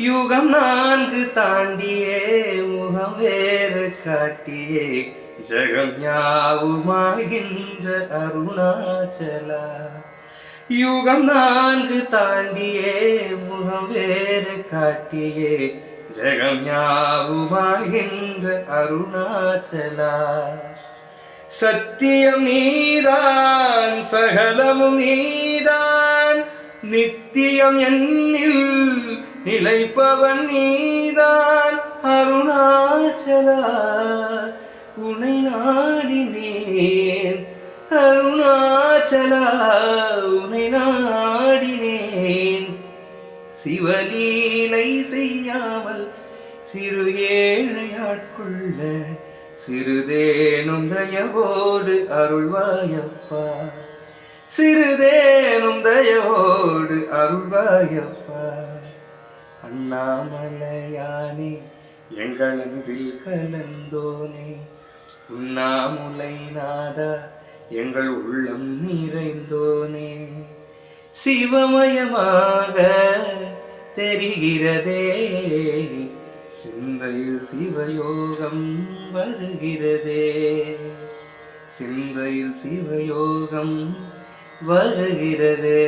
யுகம் நான்கு தாண்டியே முகம் வேறு காட்டியே ஜெகம் யாவுமாகின்ற அருணாச்சலா. யுகம் நான்கு தாண்டியே முகம் வேறு காட்டியே ஜெகம் யாவுமாகின்ற அருணாச்சலா. சத்தியம் நீதான் சகலமும் நீதான் நித்தியம் என்னில் நிலைப்பவன் நீதான் அருணாச்சலா. உனை நாடினேன் அருணாச்சலா, உனை நாடினேன். சிவலீலை செய்யாமல் சிறு ஏழையாட்கொள்ள சிறுதேனும் தயவோடு அருள்வாயப்பா. சிறுதேனும் தயவோடு அருள்வாயப்பா. அண்ணாமலையானே எங்கள் அன்பில் கலந்தோனே, உண்ணாமுலை நாதா எங்கள் உள்ளம் நிறைந்தோனே. சிவமயமாக தெரிகிறதே சிந்தையில் சிவயோகம் வருகிறதே. சிந்தையில் சிவயோகம் வருகிறதே.